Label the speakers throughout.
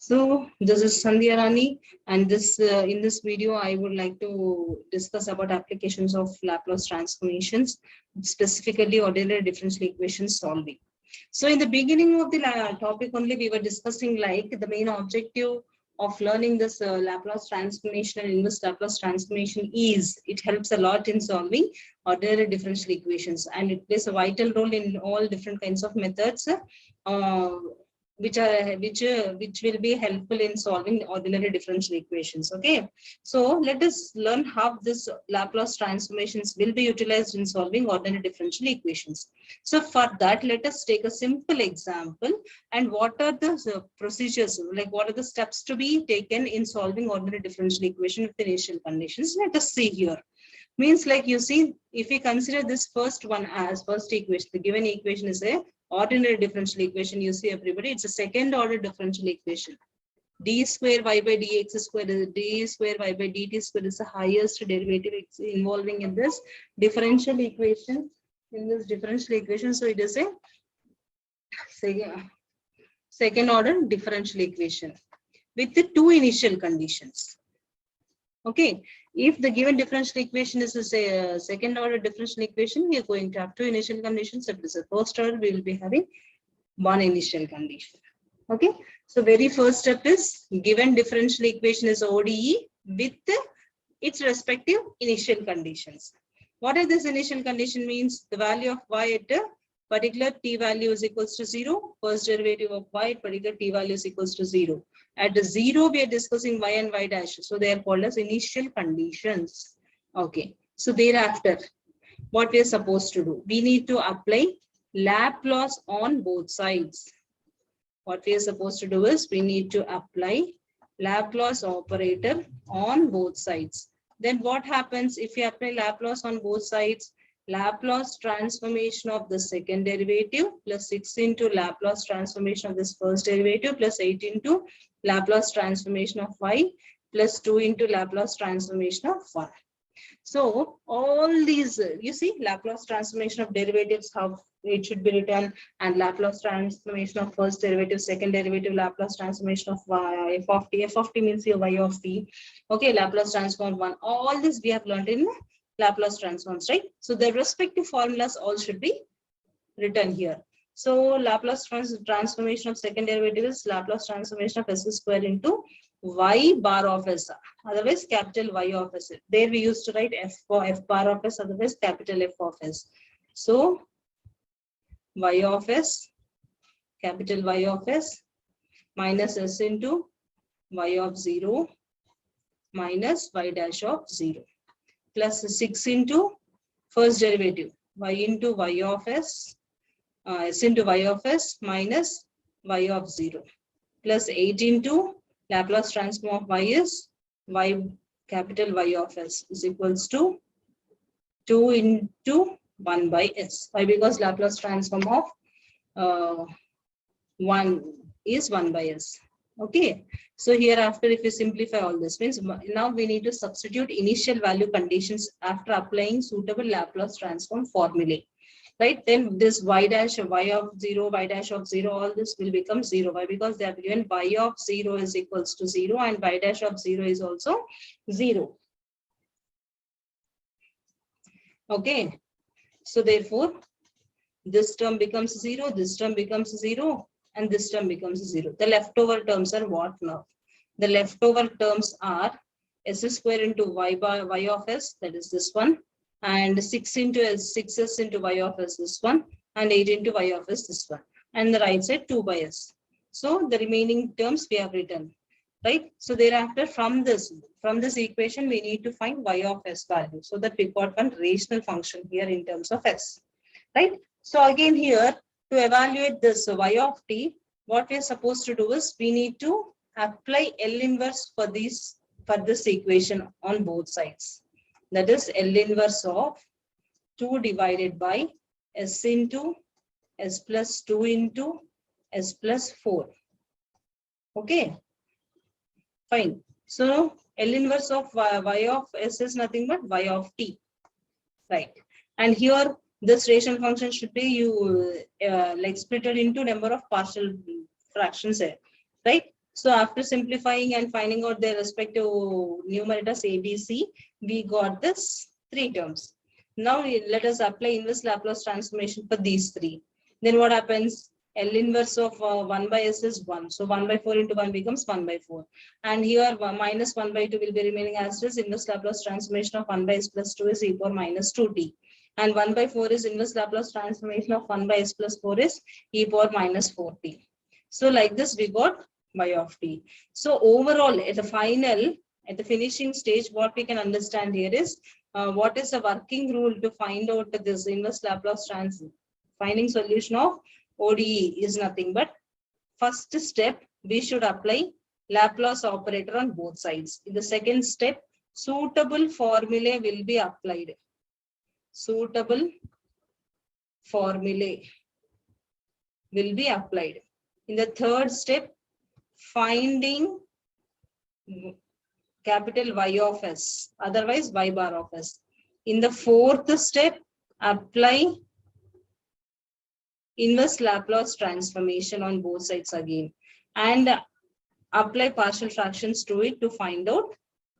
Speaker 1: So this is Sandhya Rani, and this in this video I would like to discuss about applications of Laplace transformations, specifically ordinary differential equations solving. So in the beginning of the topic only, we were discussing like the main objective of learning this Laplace transformation and inverse Laplace transformation is it helps a lot in solving ordinary differential equations, and it plays a vital role in all different kinds of methods. Which will be helpful in solving ordinary differential equations. Okay, so let us learn how this Laplace transformations will be utilized in solving ordinary differential equations. So for that, let us take a simple example and what are the procedures, like what are the steps to be taken in solving ordinary differential equation with the initial conditions. Let us see here. Means like you see, if we consider this first one as first equation, the given equation is a ordinary differential equation. You see everybody, it's a second order differential equation. D square y by dx square is d square y by dt square is the highest derivative involving in this differential equation. In this differential equation, so it is a second order differential equation with the two initial conditions. Okay, if the given differential equation is a second order differential equation, we are going to have two initial conditions. If it is a first order, we will be having one initial condition. Okay, so very first step is given differential equation is ODE with its respective initial conditions. What is this initial condition? Means the value of y at a particular t value is equals to 0. First derivative of y at particular t value is equals to 0. At the 0, we are discussing y and y dash. So they are called as initial conditions. Okay. So thereafter, what we are supposed to do? We need to apply Laplace on both sides. What we are supposed to do is we need to apply Laplace operator on both sides. Then what happens if we apply Laplace on both sides? Laplace transformation of the second derivative plus 6 into Laplace transformation of this first derivative plus 8 into Laplace transformation of y plus 2 into Laplace transformation of 1. So all these, you see, Laplace transformation of derivatives, how it should be written, and Laplace transformation of first derivative, second derivative, Laplace transformation of y, f of t. F of t means your y of t. Okay, Laplace transform 1. All this we have learned in Laplace transforms, right? So the respective formulas all should be written here. So Laplace transformation of second derivative is Laplace transformation of s square into y bar of s, otherwise capital Y of s. There we used to write f for f bar of s, otherwise capital F of s. So y of s, capital Y of s, minus s into y of 0 minus y dash of 0, plus 6 into first derivative y into y of s, s into y of s minus y of 0, plus 8 into Laplace transform of y is y capital Y of s is equals to 2 into 1 by s. Why? Because Laplace transform of 1 is 1 by s. Okay, so hereafter if we simplify all this, means now we need to substitute initial value conditions after applying suitable Laplace transform formulae. Right, then this y dash, y of 0, y dash of 0, all this will become 0. Why? Because they are given y of 0 is equals to 0 and y dash of 0 is also 0. Okay, so therefore this term becomes 0, this term becomes 0, and this term becomes 0. The leftover terms are what now? The leftover terms are s square into y bar y of s, that is this one, and 6 into s, 6s into y of s, this one, and 8 into y of s, this one, and the right side 2 by s. So the remaining terms we have written, right? So thereafter from this equation we need to find y of s value, so that we got one rational function here in terms of s, right? So again here to evaluate this y of t, what we are supposed to do is we need to apply L inverse for this equation on both sides. That is L inverse of 2 divided by s into s plus 2 into s plus 4. Okay, fine. So L inverse of y of s is nothing but y of t, right? And here this rational function should be like split into number of partial fractions here, right? So after simplifying and finding out their respective numerators A, B, C, we got this 3 terms. Now let us apply inverse Laplace transformation for these 3. Then what happens? L inverse of 1 by S is 1. So 1 by 4 into 1 becomes 1 by 4. And here minus 1 by 2 will be remaining as is. Inverse Laplace transformation of 1 by S plus 2 is e power minus 2t. And 1 by 4 is inverse Laplace transformation of 1 by S plus 4 is e power minus 4t. So like this we got y of t. So overall at the finishing stage, what we can understand here is what is the working rule to find out this inverse Laplace transform. Finding solution of ODE is nothing but first step we should apply Laplace operator on both sides. In the second step, suitable formulae will be applied. Suitable formulae will be applied. In the third step, finding capital Y of S, otherwise Y bar of S. In the fourth step, apply inverse Laplace transformation on both sides again and apply partial fractions to it to find out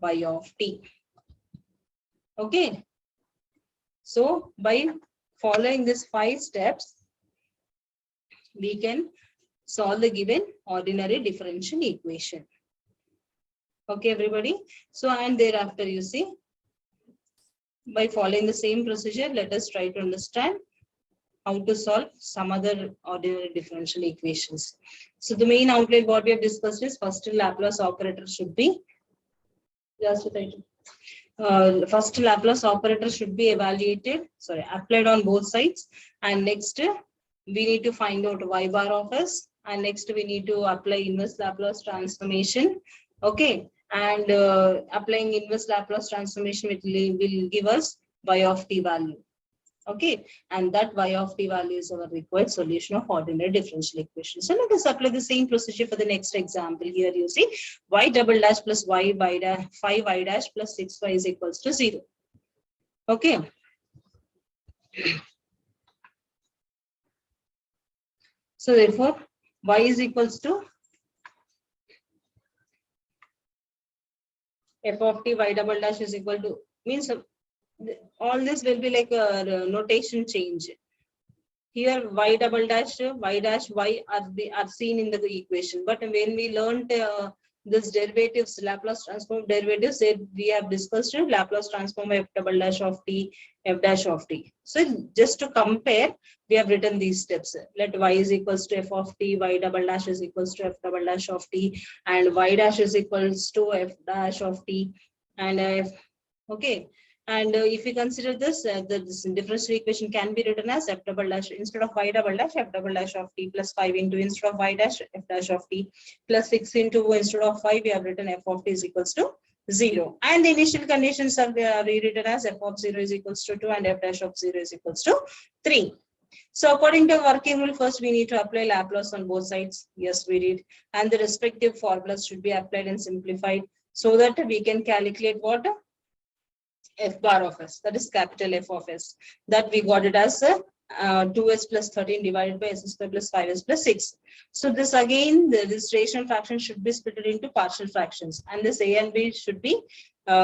Speaker 1: Y of t. Okay. So by following these 5 steps, we can solve the given ordinary differential equation. Okay, everybody. So, and thereafter, you see, by following the same procedure, let us try to understand how to solve some other ordinary differential equations. So, the main outline what we have discussed is first Laplace operator should be first Laplace operator should be applied on both sides, and next we need to find out Y bar of S, and next we need to apply inverse Laplace transformation. Okay, and applying inverse Laplace transformation will give us Y of t value. Okay, and that Y of t value is our required solution of ordinary differential equation. So let us apply the same procedure for the next example. Here you see y double dash plus y dash 5y dash plus 6y is equals to 0. Okay. So therefore, y is equals to f of t y double dash is equal to, means all this will be like a notation change. Here y double dash, y dash, y are seen in the equation. But when we learned this derivatives, Laplace transform derivatives, we have discussed Laplace transform f double dash of t, f dash of t. So just to compare, we have written these steps. Let y is equals to f of t, y double dash is equals to f double dash of t, and y dash is equals to f dash of t, and f. Okay. And if we consider this, this differential equation can be written as f double dash instead of y double dash, f double dash of t plus 5 into instead of y dash, f dash of t plus 6 into instead of 5, we have written f of t is equals to 0. And the initial conditions are rewritten as f of 0 is equals to 2 and f dash of 0 is equals to 3. So according to working rule, first we need to apply Laplace on both sides. Yes, we did. And the respective formulas should be applied and simplified so that we can calculate what? F bar of S, that is capital F of S, that we got it as 2s plus 13 divided by s square plus 5s plus 6. So this again, this rational fraction should be split into partial fractions, and this a and b should be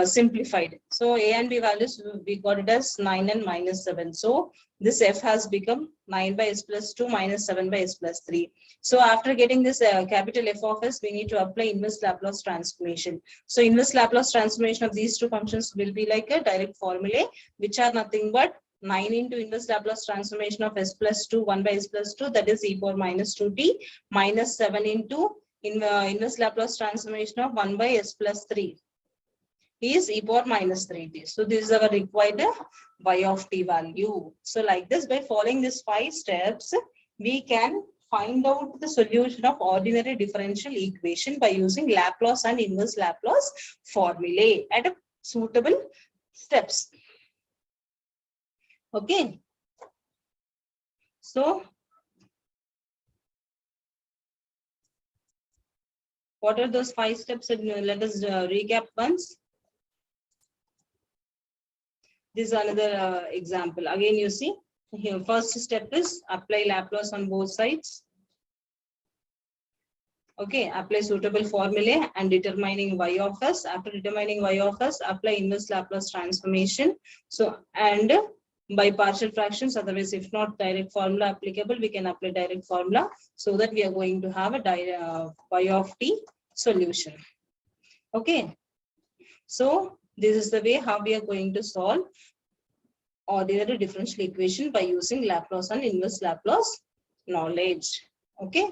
Speaker 1: simplified. So a and b values, we got it as 9 and minus 7. So this f has become 9 by s plus 2 minus 7 by s plus 3. So after getting this capital F of S, we need to apply inverse Laplace transformation. So inverse Laplace transformation of these two functions will be like a direct formulae, which are nothing but 9 into inverse Laplace transformation of s plus 2, 1 by s plus 2, that is e power minus 2t, minus 7 into inverse Laplace transformation of 1 by s plus 3 is e power minus 3t. So this is our required y of t value. So like this, by following these 5 steps, we can find out the solution of ordinary differential equation by using Laplace and inverse Laplace formulae at a suitable steps. Okay. So what are those 5 steps? Let us recap once. This is another example. Again, you see, here first step is apply Laplace on both sides. Okay, apply suitable formulae and determining y of s. After determining y of s, apply inverse Laplace transformation. So, and by partial fractions, otherwise if not direct formula applicable, we can apply direct formula, so that we are going to have a y of t solution. Okay, so this is the way how we are going to solve ordinary differential equation by using Laplace and inverse Laplace knowledge. Okay.